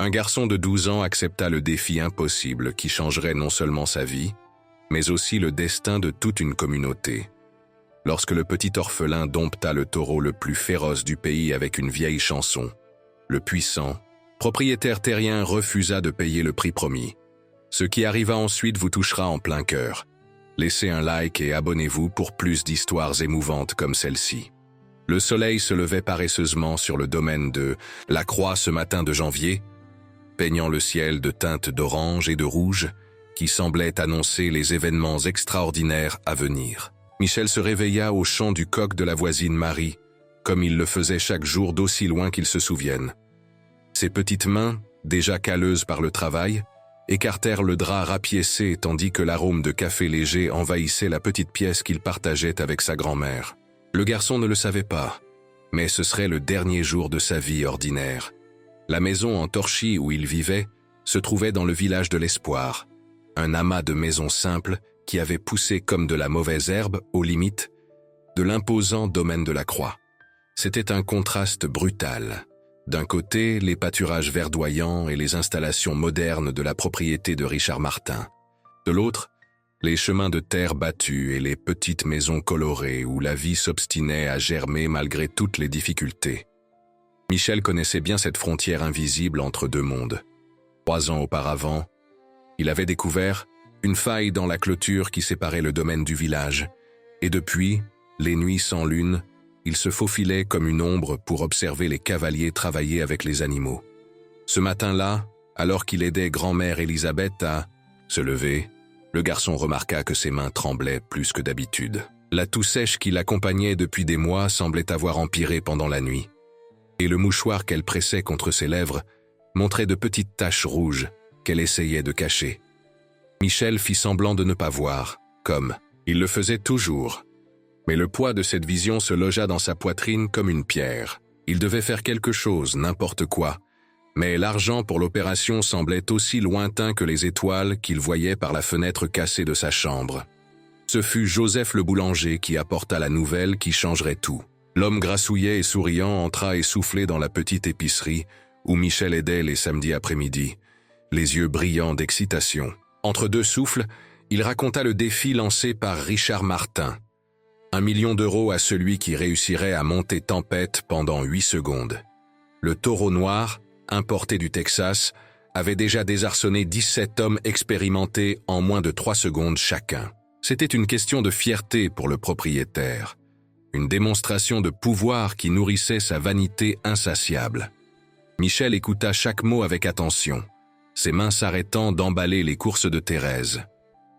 Un garçon de 12 ans accepta le défi impossible qui changerait non seulement sa vie, mais aussi le destin de toute une communauté. Lorsque le petit orphelin dompta le taureau le plus féroce du pays avec une vieille chanson, le puissant propriétaire terrien refusa de payer le prix promis. Ce qui arriva ensuite vous touchera en plein cœur. Laissez un like et abonnez-vous pour plus d'histoires émouvantes comme celle-ci. Le soleil se levait paresseusement sur le domaine de La Croix ce matin de janvier, peignant le ciel de teintes d'orange et de rouge qui semblaient annoncer les événements extraordinaires à venir. Michel se réveilla au chant du coq de la voisine Marie, comme il le faisait chaque jour d'aussi loin qu'il se souvienne. Ses petites mains, déjà calleuses par le travail, écartèrent le drap rapiécé tandis que l'arôme de café léger envahissait la petite pièce qu'il partageait avec sa grand-mère. Le garçon ne le savait pas, mais ce serait le dernier jour de sa vie ordinaire. La maison en torchis où il vivait se trouvait dans le village de l'Espoir, un amas de maisons simples qui avait poussé comme de la mauvaise herbe aux limites de l'imposant domaine de la Croix. C'était un contraste brutal. D'un côté, les pâturages verdoyants et les installations modernes de la propriété de Richard Martin. De l'autre, les chemins de terre battus et les petites maisons colorées où la vie s'obstinait à germer malgré toutes les difficultés. Michel connaissait bien cette frontière invisible entre deux mondes. 3 ans auparavant, il avait découvert une faille dans la clôture qui séparait le domaine du village, et depuis, les nuits sans lune, il se faufilait comme une ombre pour observer les cavaliers travailler avec les animaux. Ce matin-là, alors qu'il aidait grand-mère Elisabeth à se lever, le garçon remarqua que ses mains tremblaient plus que d'habitude. La toux sèche qui l'accompagnait depuis des mois semblait avoir empiré pendant la nuit, et le mouchoir qu'elle pressait contre ses lèvres montrait de petites taches rouges qu'elle essayait de cacher. Michel fit semblant de ne pas voir, comme il le faisait toujours. Mais le poids de cette vision se logea dans sa poitrine comme une pierre. Il devait faire quelque chose, n'importe quoi. Mais l'argent pour l'opération semblait aussi lointain que les étoiles qu'il voyait par la fenêtre cassée de sa chambre. Ce fut Joseph le boulanger qui apporta la nouvelle qui changerait tout. L'homme grassouillet et souriant entra essoufflé dans la petite épicerie où Michel aidait les samedis après-midi, les yeux brillants d'excitation. Entre deux souffles, il raconta le défi lancé par Richard Martin. 1 million d'euros à celui qui réussirait à monter tempête pendant 8 secondes. Le taureau noir, importé du Texas, avait déjà désarçonné 17 hommes expérimentés en moins de 3 secondes chacun. C'était une question de fierté pour le propriétaire, une démonstration de pouvoir qui nourrissait sa vanité insatiable. Michel écouta chaque mot avec attention, ses mains s'arrêtant d'emballer les courses de Thérèse.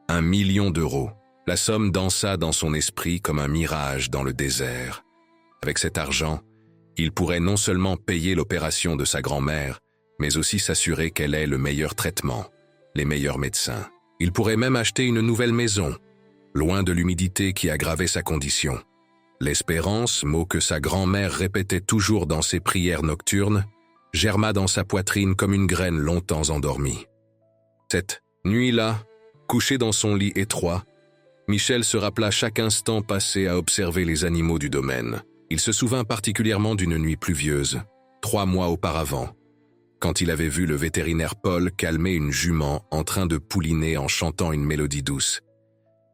1 million d'euros. La somme dansa dans son esprit comme un mirage dans le désert. Avec cet argent, il pourrait non seulement payer l'opération de sa grand-mère, mais aussi s'assurer qu'elle ait le meilleur traitement, les meilleurs médecins. Il pourrait même acheter une nouvelle maison, loin de l'humidité qui aggravait sa condition. L'espérance, mot que sa grand-mère répétait toujours dans ses prières nocturnes, germa dans sa poitrine comme une graine longtemps endormie. Cette nuit-là, couché dans son lit étroit, Michel se rappela chaque instant passé à observer les animaux du domaine. Il se souvint particulièrement d'une nuit pluvieuse, 3 mois auparavant, quand il avait vu le vétérinaire Paul calmer une jument en train de pouliner en chantant une mélodie douce.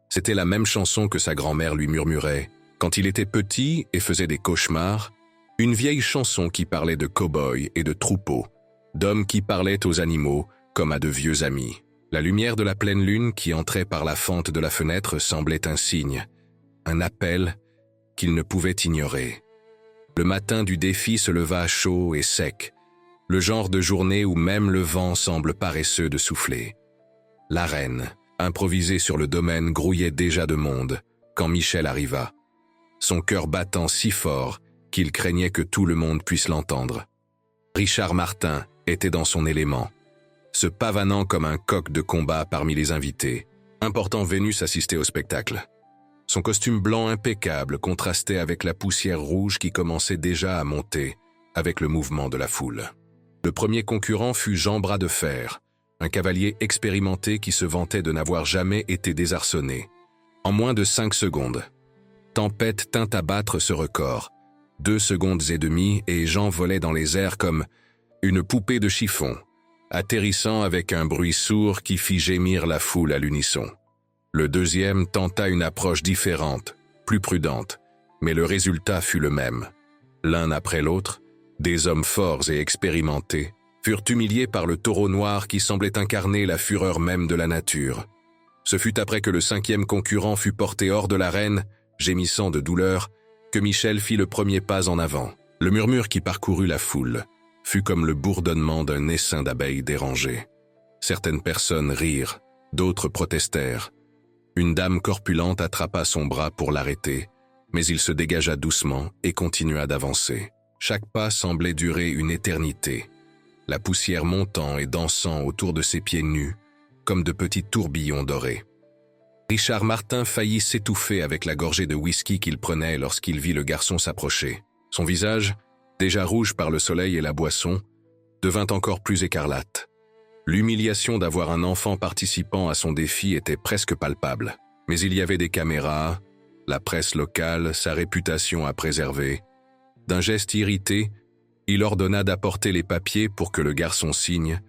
C'était la même chanson que sa grand-mère lui murmurait quand il était petit et faisait des cauchemars, une vieille chanson qui parlait de cow-boys et de troupeaux, d'hommes qui parlaient aux animaux comme à de vieux amis. La lumière de la pleine lune qui entrait par la fente de la fenêtre semblait un signe, un appel qu'il ne pouvait ignorer. Le matin du défi se leva chaud et sec, le genre de journée où même le vent semble paresseux de souffler. L'arène, improvisée sur le domaine, grouillait déjà de monde quand Michel arriva, son cœur battant si fort qu'il craignait que tout le monde puisse l'entendre. Richard Martin était dans son élément, se pavanant comme un coq de combat parmi les invités. Important Vénus assistait au spectacle. Son costume blanc impeccable contrastait avec la poussière rouge qui commençait déjà à monter avec le mouvement de la foule. Le premier concurrent fut Jean Bras de Fer, un cavalier expérimenté qui se vantait de n'avoir jamais été désarçonné. En moins de 5 secondes, Tempête tint à battre ce record. 2 secondes et demie et Jean volait dans les airs comme une poupée de chiffon, atterrissant avec un bruit sourd qui fit gémir la foule à l'unisson. Le deuxième tenta une approche différente, plus prudente, mais le résultat fut le même. L'un après l'autre, des hommes forts et expérimentés furent humiliés par le taureau noir qui semblait incarner la fureur même de la nature. Ce fut après que le cinquième concurrent fut porté hors de l'arène, gémissant de douleur, que Michel fit le premier pas en avant. Le murmure qui parcourut la foule fut comme le bourdonnement d'un essaim d'abeilles dérangées. Certaines personnes rirent, d'autres protestèrent. Une dame corpulente attrapa son bras pour l'arrêter, mais il se dégagea doucement et continua d'avancer. Chaque pas semblait durer une éternité, la poussière montant et dansant autour de ses pieds nus, comme de petits tourbillons dorés. Richard Martin faillit s'étouffer avec la gorgée de whisky qu'il prenait lorsqu'il vit le garçon s'approcher. Son visage, déjà rouge par le soleil et la boisson, devint encore plus écarlate. L'humiliation d'avoir un enfant participant à son défi était presque palpable. Mais il y avait des caméras, la presse locale, sa réputation à préserver. D'un geste irrité, il ordonna d'apporter les papiers pour que le garçon signe,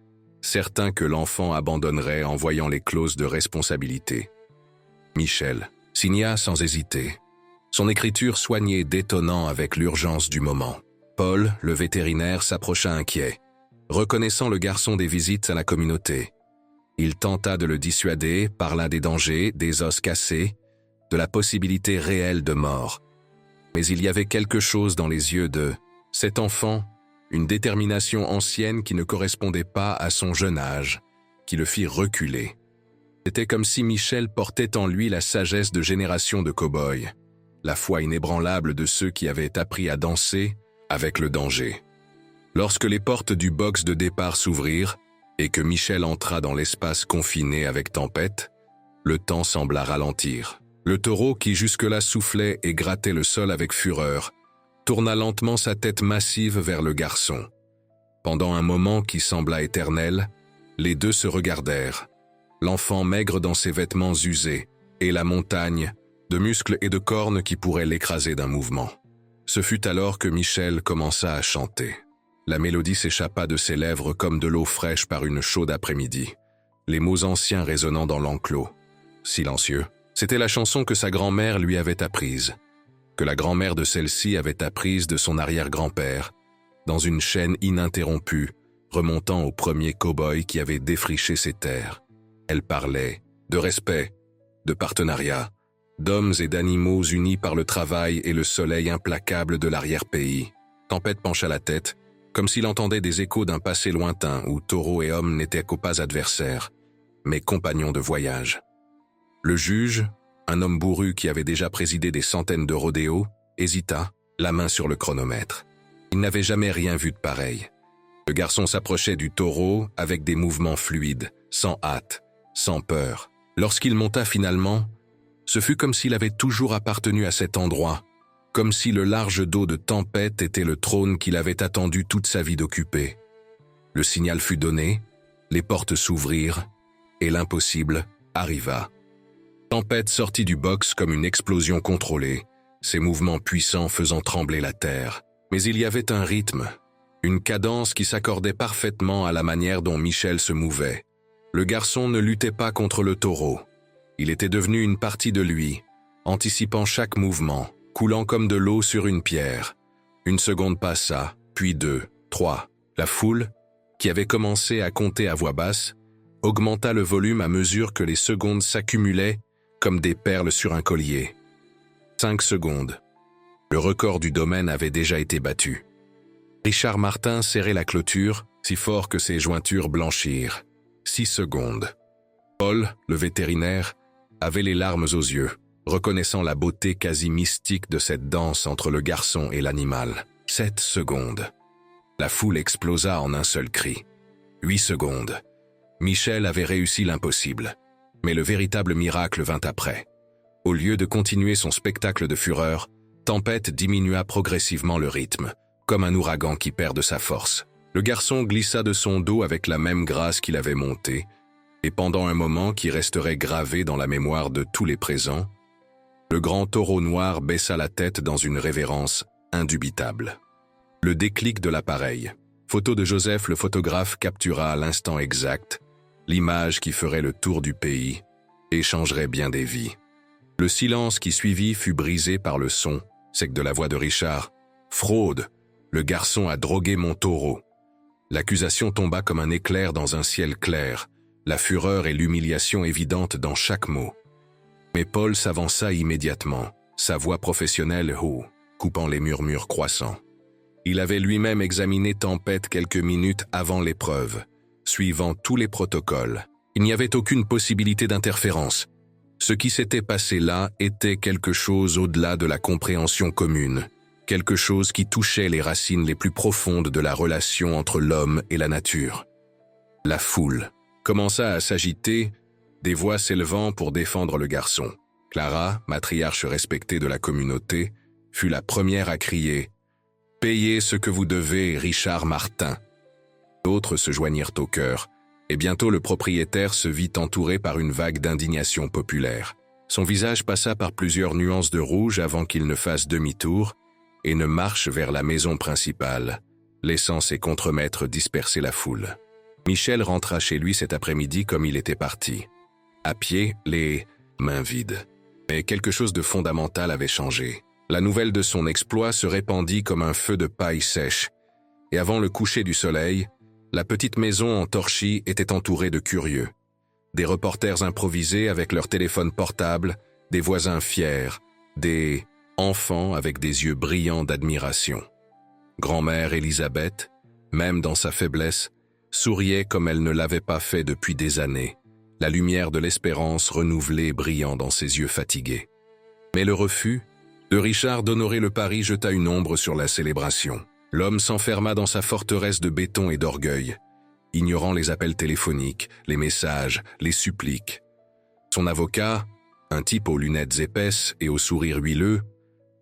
certain que l'enfant abandonnerait en voyant les clauses de responsabilité. Michel signa sans hésiter, son écriture soignée détonnant avec l'urgence du moment. Paul, le vétérinaire, s'approcha inquiet, reconnaissant le garçon des visites à la communauté. Il tenta de le dissuader, parla des dangers, des os cassés, de la possibilité réelle de mort. Mais il y avait quelque chose dans les yeux de cet enfant, une détermination ancienne qui ne correspondait pas à son jeune âge, qui le fit reculer. C'était comme si Michel portait en lui la sagesse de générations de cow-boys, la foi inébranlable de ceux qui avaient appris à danser avec le danger. Lorsque les portes du box de départ s'ouvrirent et que Michel entra dans l'espace confiné avec Tempête, le temps sembla ralentir. Le taureau qui jusque-là soufflait et grattait le sol avec fureur, tourna lentement sa tête massive vers le garçon. Pendant un moment qui sembla éternel, les deux se regardèrent, l'enfant maigre dans ses vêtements usés, et la montagne, de muscles et de cornes qui pourraient l'écraser d'un mouvement. Ce fut alors que Michel commença à chanter. La mélodie s'échappa de ses lèvres comme de l'eau fraîche par une chaude après-midi, les mots anciens résonnant dans l'enclos. Silencieux, c'était la chanson que sa grand-mère lui avait apprise, que la grand-mère de celle-ci avait apprise de son arrière-grand-père, dans une chaîne ininterrompue, remontant au premier cow-boy qui avait défriché ses terres. Elle parlait de respect, de partenariat, d'hommes et d'animaux unis par le travail et le soleil implacable de l'arrière-pays. Tempête pencha la tête, comme s'il entendait des échos d'un passé lointain où taureau et homme n'étaient qu'aux pas adversaires, mais compagnons de voyage. Le juge, un homme bourru qui avait déjà présidé des centaines de rodéos, hésita, la main sur le chronomètre. Il n'avait jamais rien vu de pareil. Le garçon s'approchait du taureau avec des mouvements fluides, sans hâte, sans peur. Lorsqu'il monta finalement, ce fut comme s'il avait toujours appartenu à cet endroit, comme si le large dos de Tempête était le trône qu'il avait attendu toute sa vie d'occuper. Le signal fut donné, les portes s'ouvrirent, et l'impossible arriva. Tempête sortit du box comme une explosion contrôlée, ses mouvements puissants faisant trembler la terre. Mais il y avait un rythme, une cadence qui s'accordait parfaitement à la manière dont Michel se mouvait. Le garçon ne luttait pas contre le taureau. Il était devenu une partie de lui, anticipant chaque mouvement, coulant comme de l'eau sur une pierre. Une seconde passa, puis 2, 3. La foule, qui avait commencé à compter à voix basse, augmenta le volume à mesure que les secondes s'accumulaient comme des perles sur un collier. 5 secondes. Le record du domaine avait déjà été battu. Richard Martin serrait la clôture, si fort que ses jointures blanchirent. 6 secondes. Paul, le vétérinaire, avait les larmes aux yeux, reconnaissant la beauté quasi mystique de cette danse entre le garçon et l'animal. 7 secondes. La foule explosa en un seul cri. 8 secondes. Michel avait réussi l'impossible. Mais le véritable miracle vint après. Au lieu de continuer son spectacle de fureur, Tempête diminua progressivement le rythme, comme un ouragan qui perd de sa force. Le garçon glissa de son dos avec la même grâce qu'il avait monté, et pendant un moment qui resterait gravé dans la mémoire de tous les présents, le grand taureau noir baissa la tête dans une révérence indubitable. Le déclic de l'appareil, Photo de Joseph, le photographe captura à l'instant exact l'image qui ferait le tour du pays et changerait bien des vies. Le silence qui suivit fut brisé par le son sec de la voix de Richard. « Fraude! Le garçon a drogué mon taureau. » L'accusation tomba comme un éclair dans un ciel clair, la fureur et l'humiliation évidentes dans chaque mot. Mais Paul s'avança immédiatement, sa voix professionnelle haut, coupant les murmures croissants. Il avait lui-même examiné Tempête quelques minutes avant l'épreuve, suivant tous les protocoles. Il n'y avait aucune possibilité d'interférence. Ce qui s'était passé là était quelque chose au-delà de la compréhension commune, quelque chose qui touchait les racines les plus profondes de la relation entre l'homme et la nature. La foule commença à s'agiter, des voix s'élevant pour défendre le garçon. Clara, matriarche respectée de la communauté, fut la première à crier « Payez ce que vous devez, Richard Martin !» D'autres se joignirent au chœur, et bientôt le propriétaire se vit entouré par une vague d'indignation populaire. Son visage passa par plusieurs nuances de rouge avant qu'il ne fasse demi-tour et ne marche vers la maison principale, laissant ses contremaîtres disperser la foule. Michel rentra chez lui cet après-midi comme il était parti. À pied, les mains vides. Mais quelque chose de fondamental avait changé. La nouvelle de son exploit se répandit comme un feu de paille sèche, et avant le coucher du soleil, la petite maison en torchis était entourée de curieux. Des reporters improvisés avec leurs téléphones portables, des voisins fiers, des enfants avec des yeux brillants d'admiration. Grand-mère Élisabeth, même dans sa faiblesse, souriait comme elle ne l'avait pas fait depuis des années, la lumière de l'espérance renouvelée brillant dans ses yeux fatigués. Mais le refus de Richard d'honorer le pari jeta une ombre sur la célébration. L'homme s'enferma dans sa forteresse de béton et d'orgueil, ignorant les appels téléphoniques, les messages, les suppliques. Son avocat, un type aux lunettes épaisses et au sourire huileux,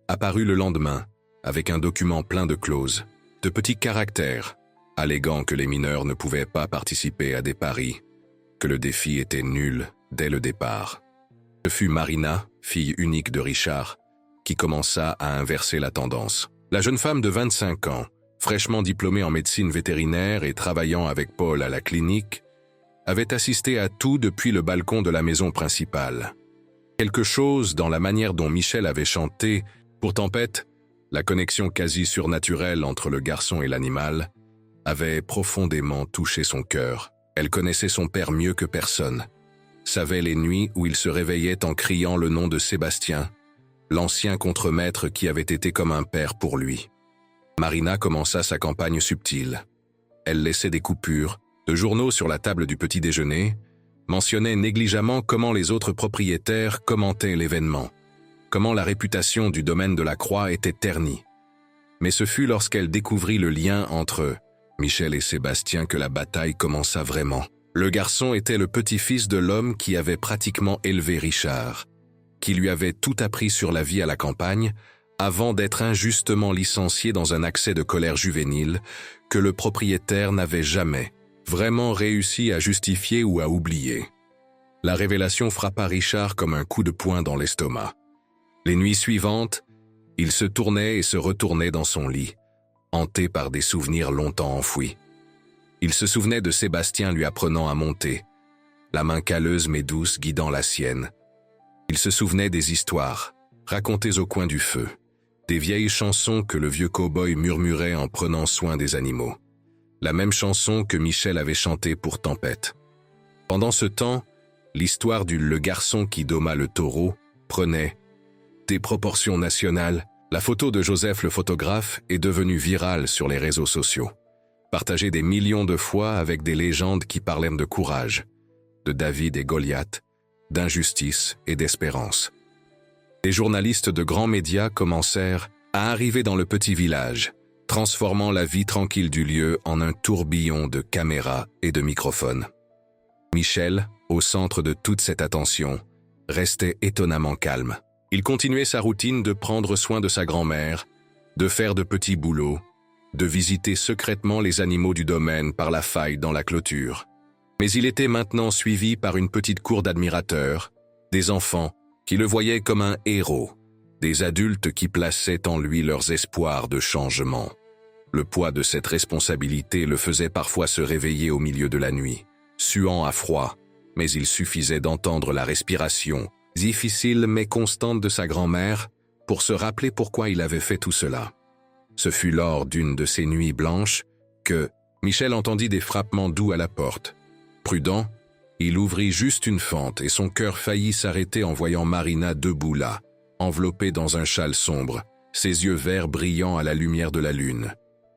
apparut le lendemain, avec un document plein de clauses, de petits caractères, alléguant que les mineurs ne pouvaient pas participer à des paris, que le défi était nul dès le départ. Ce fut Marina, fille unique de Richard, qui commença à inverser la tendance. La jeune femme de 25 ans, fraîchement diplômée en médecine vétérinaire et travaillant avec Paul à la clinique, avait assisté à tout depuis le balcon de la maison principale. Quelque chose dans la manière dont Michel avait chanté, pour Tempête, la connexion quasi surnaturelle entre le garçon et l'animal, avait profondément touché son cœur. Elle connaissait son père mieux que personne, savait les nuits où il se réveillait en criant le nom de Sébastien, l'ancien contremaître qui avait été comme un père pour lui. Marina commença sa campagne subtile. Elle laissait des coupures, de journaux sur la table du petit déjeuner, mentionnait négligemment comment les autres propriétaires commentaient l'événement, comment la réputation du domaine de la Croix était ternie. Mais ce fut lorsqu'elle découvrit le lien entre Michel et Sébastien que la bataille commença vraiment. Le garçon était le petit-fils de l'homme qui avait pratiquement élevé Richard, qui lui avait tout appris sur la vie à la campagne, avant d'être injustement licencié dans un accès de colère juvénile que le propriétaire n'avait jamais vraiment réussi à justifier ou à oublier. La révélation frappa Richard comme un coup de poing dans l'estomac. Les nuits suivantes, il se tournait et se retournait dans son lit, hanté par des souvenirs longtemps enfouis. Il se souvenait de Sébastien lui apprenant à monter, la main calleuse mais douce guidant la sienne. Il se souvenait des histoires, racontées au coin du feu, des vieilles chansons que le vieux cow-boy murmurait en prenant soin des animaux. La même chanson que Michel avait chantée pour Tempête. Pendant ce temps, l'histoire du Le garçon qui doma le taureau prenait des proportions nationales. La photo de Joseph le photographe est devenue virale sur les réseaux sociaux, partagée des millions de fois avec des légendes qui parlaient de courage, de David et Goliath, d'injustice et d'espérance. Des journalistes de grands médias commencèrent à arriver dans le petit village, transformant la vie tranquille du lieu en un tourbillon de caméras et de microphones. Michel, au centre de toute cette attention, restait étonnamment calme. Il continuait sa routine de prendre soin de sa grand-mère, de faire de petits boulots, de visiter secrètement les animaux du domaine par la faille dans la clôture. Mais il était maintenant suivi par une petite cour d'admirateurs, des enfants qui le voyaient comme un héros, des adultes qui plaçaient en lui leurs espoirs de changement. Le poids de cette responsabilité le faisait parfois se réveiller au milieu de la nuit, suant à froid, mais il suffisait d'entendre la respiration, difficile mais constante de sa grand-mère, pour se rappeler pourquoi il avait fait tout cela. Ce fut lors d'une de ces nuits blanches que Michel entendit des frappements doux à la porte. Prudent, il ouvrit juste une fente et son cœur faillit s'arrêter en voyant Marina debout là, enveloppée dans un châle sombre, ses yeux verts brillant à la lumière de la lune.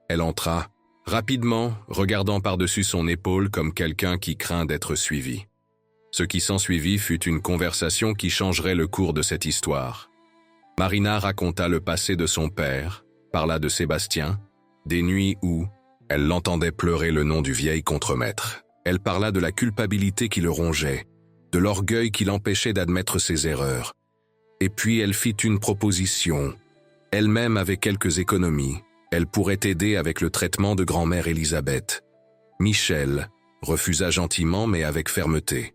Elle entra, rapidement, regardant par-dessus son épaule comme quelqu'un qui craint d'être suivi. Ce qui s'ensuivit fut une conversation qui changerait le cours de cette histoire. Marina raconta le passé de son père, parla de Sébastien, des nuits où elle l'entendait pleurer le nom du vieil contremaître. Elle parla de la culpabilité qui le rongeait, de l'orgueil qui l'empêchait d'admettre ses erreurs. Et puis elle fit une proposition. Elle-même avait quelques économies. Elle pourrait aider avec le traitement de grand-mère Elisabeth. Michel refusa gentiment mais avec fermeté.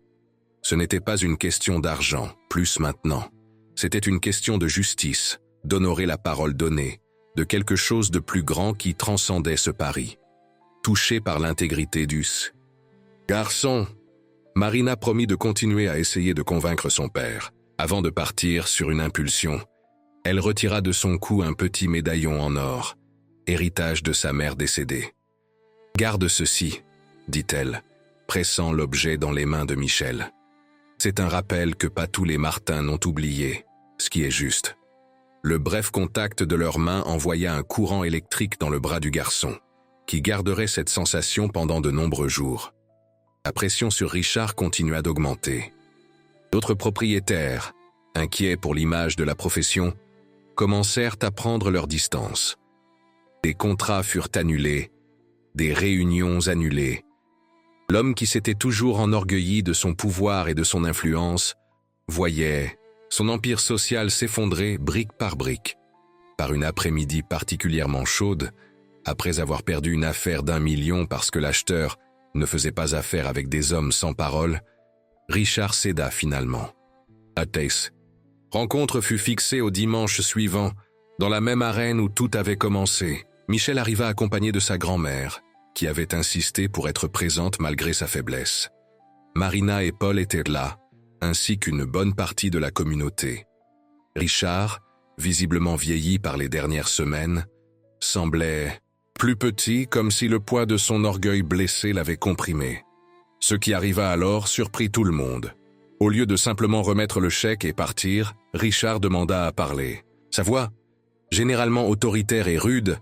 Ce n'était pas une question d'argent, plus maintenant. C'était une question de justice, d'honorer la parole donnée, de quelque chose de plus grand qui transcendait ce pari. Touchée par l'intégrité d'Us. « Garçon !» Marina promit de continuer à essayer de convaincre son père. Avant de partir sur une impulsion, elle retira de son cou un petit médaillon en or, héritage de sa mère décédée. « Garde ceci, » dit-elle, pressant l'objet dans les mains de Michel. C'est un rappel que pas tous les Martin n'ont oublié, ce qui est juste. Le bref contact de leurs mains envoya un courant électrique dans le bras du garçon, qui garderait cette sensation pendant de nombreux jours. La pression sur Richard continua d'augmenter. D'autres propriétaires, inquiets pour l'image de la profession, commencèrent à prendre leur distance. Des contrats furent annulés, des réunions annulées. L'homme qui s'était toujours enorgueilli de son pouvoir et de son influence voyait son empire social s'effondrer brique par brique. Par une après-midi particulièrement chaude, après avoir perdu une affaire d'1 million parce que l'acheteur ne faisait pas affaire avec des hommes sans parole, Richard céda finalement. À Tace. Rencontre fut fixée au dimanche suivant, dans la même arène où tout avait commencé. Michel arriva accompagné de sa grand-mère, qui avait insisté pour être présente malgré sa faiblesse. Marina et Paul étaient là, ainsi qu'une bonne partie de la communauté. Richard, visiblement vieilli par les dernières semaines, semblait plus petit, comme si le poids de son orgueil blessé l'avait comprimé. Ce qui arriva alors surprit tout le monde. Au lieu de simplement remettre le chèque et partir, Richard demanda à parler. Sa voix, généralement autoritaire et rude,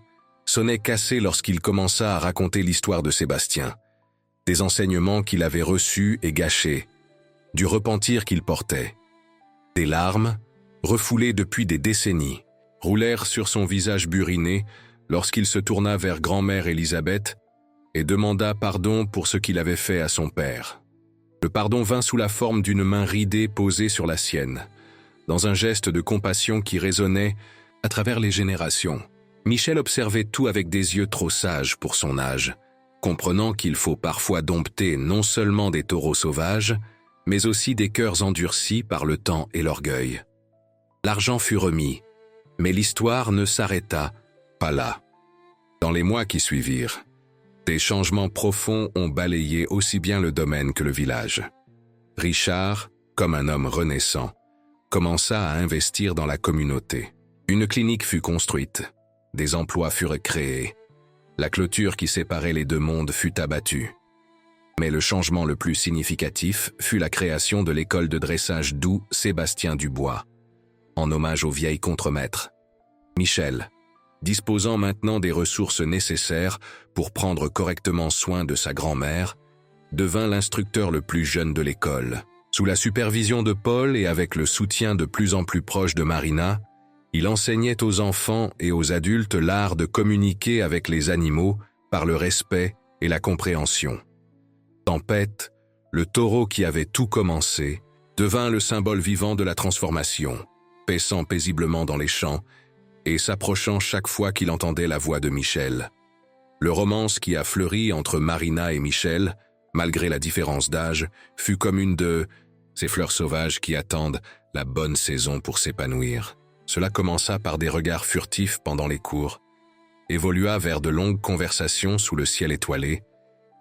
sonnait cassée lorsqu'il commença à raconter l'histoire de Sébastien, des enseignements qu'il avait reçus et gâchés, du repentir qu'il portait. Des larmes, refoulées depuis des décennies, roulèrent sur son visage buriné lorsqu'il se tourna vers grand-mère Elisabeth et demanda pardon pour ce qu'il avait fait à son père. Le pardon vint sous la forme d'une main ridée posée sur la sienne, dans un geste de compassion qui résonnait à travers les générations. Michel observait tout avec des yeux trop sages pour son âge, comprenant qu'il faut parfois dompter non seulement des taureaux sauvages, mais aussi des cœurs endurcis par le temps et l'orgueil. L'argent fut remis, mais l'histoire ne s'arrêta pas là. Dans les mois qui suivirent, des changements profonds ont balayé aussi bien le domaine que le village. Richard, comme un homme renaissant, commença à investir dans la communauté. Une clinique fut construite, des emplois furent créés, la clôture qui séparait les deux mondes fut abattue. Mais le changement le plus significatif fut la création de l'école de dressage doux Sébastien Dubois, en hommage au vieil contremaître. Michel, disposant maintenant des ressources nécessaires pour prendre correctement soin de sa grand-mère, devint l'instructeur le plus jeune de l'école. Sous la supervision de Paul et avec le soutien de plus en plus proche de Marina, il enseignait aux enfants et aux adultes l'art de communiquer avec les animaux par le respect et la compréhension. Tempête, le taureau qui avait tout commencé, devint le symbole vivant de la transformation, paissant paisiblement dans les champs et s'approchant chaque fois qu'il entendait la voix de Michel. Le romance qui a fleuri entre Marina et Michel, malgré la différence d'âge, fut comme une de ces fleurs sauvages qui attendent la bonne saison pour s'épanouir. Cela commença par des regards furtifs pendant les cours, évolua vers de longues conversations sous le ciel étoilé,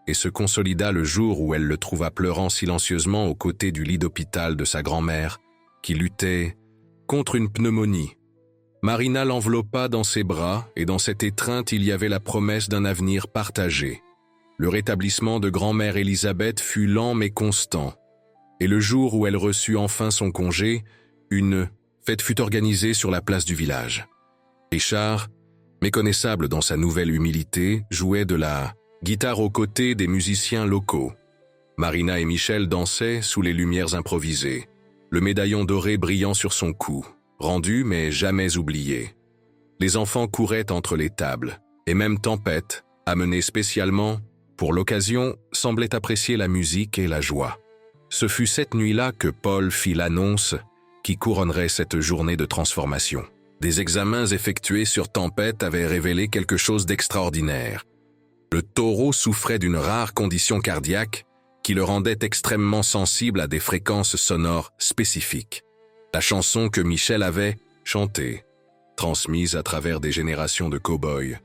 et se consolida le jour où elle le trouva pleurant silencieusement aux côtés du lit d'hôpital de sa grand-mère, qui luttait contre une pneumonie. Marina l'enveloppa dans ses bras, et dans cette étreinte il y avait la promesse d'un avenir partagé. Le rétablissement de grand-mère Elisabeth fut lent mais constant, et le jour où elle reçut enfin son congé, une fête fut organisée sur la place du village. Richard, méconnaissable dans sa nouvelle humilité, jouait de la guitare aux côtés des musiciens locaux. Marina et Michel dansaient sous les lumières improvisées, le médaillon doré brillant sur son cou, rendu mais jamais oublié. Les enfants couraient entre les tables, et même Tempête, amenée spécialement pour l'occasion, semblait apprécier la musique et la joie. Ce fut cette nuit-là que Paul fit l'annonce qui couronnerait cette journée de transformation. Des examens effectués sur Tempête avaient révélé quelque chose d'extraordinaire. Le taureau souffrait d'une rare condition cardiaque qui le rendait extrêmement sensible à des fréquences sonores spécifiques. La chanson que Michel avait chantée, transmise à travers des générations de cow-boys,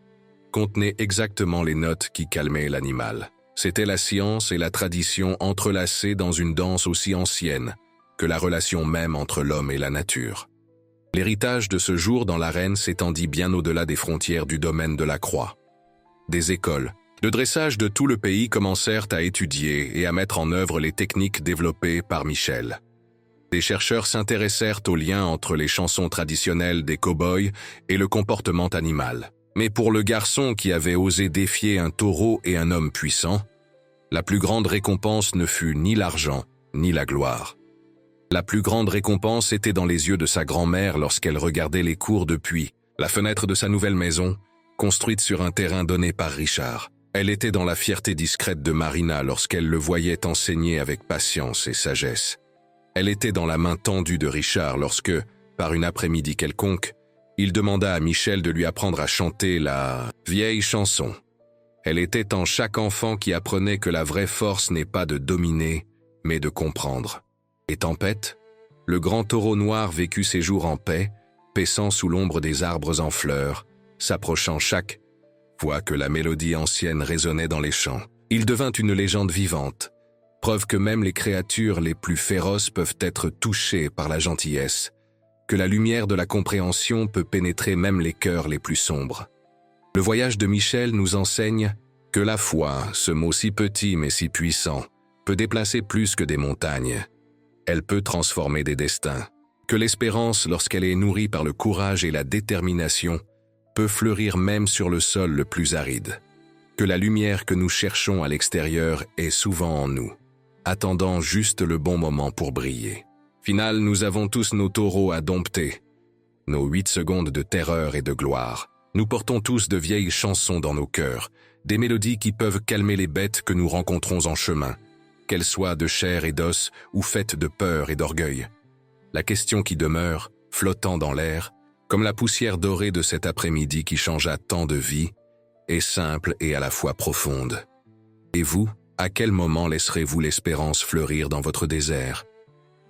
contenait exactement les notes qui calmaient l'animal. C'était la science et la tradition entrelacées dans une danse aussi ancienne que la relation même entre l'homme et la nature. L'héritage de ce jour dans l'arène s'étendit bien au-delà des frontières du domaine de la croix. Des écoles de dressage de tout le pays commencèrent à étudier et à mettre en œuvre les techniques développées par Michel. Des chercheurs s'intéressèrent aux liens entre les chansons traditionnelles des cow-boys et le comportement animal. Mais pour le garçon qui avait osé défier un taureau et un homme puissant, la plus grande récompense ne fut ni l'argent, ni la gloire. La plus grande récompense était dans les yeux de sa grand-mère lorsqu'elle regardait les cours depuis la fenêtre de sa nouvelle maison, construite sur un terrain donné par Richard. Elle était dans la fierté discrète de Marina lorsqu'elle le voyait enseigner avec patience et sagesse. Elle était dans la main tendue de Richard lorsque, par une après-midi quelconque, il demanda à Michel de lui apprendre à chanter la vieille chanson. Elle était en chaque enfant qui apprenait que la vraie force n'est pas de dominer, mais de comprendre. Et Tempête, le grand taureau noir vécut ses jours en paix, paissant sous l'ombre des arbres en fleurs, s'approchant chaque fois que la mélodie ancienne résonnait dans les champs. Il devint une légende vivante, preuve que même les créatures les plus féroces peuvent être touchées par la gentillesse, que la lumière de la compréhension peut pénétrer même les cœurs les plus sombres. Le voyage de Michel nous enseigne que la foi, ce mot si petit mais si puissant, peut déplacer plus que des montagnes. Elle peut transformer des destins, que l'espérance, lorsqu'elle est nourrie par le courage et la détermination, peut fleurir même sur le sol le plus aride, que la lumière que nous cherchons à l'extérieur est souvent en nous, attendant juste le bon moment pour briller. Final, nous avons tous nos taureaux à dompter, nos 8 secondes de terreur et de gloire. Nous portons tous de vieilles chansons dans nos cœurs, des mélodies qui peuvent calmer les bêtes que nous rencontrons en chemin, qu'elles soient de chair et d'os ou faites de peur et d'orgueil. La question qui demeure, flottant dans l'air, comme la poussière dorée de cet après-midi qui changea tant de vies, est simple et à la fois profonde. Et vous, à quel moment laisserez-vous l'espérance fleurir dans votre désert?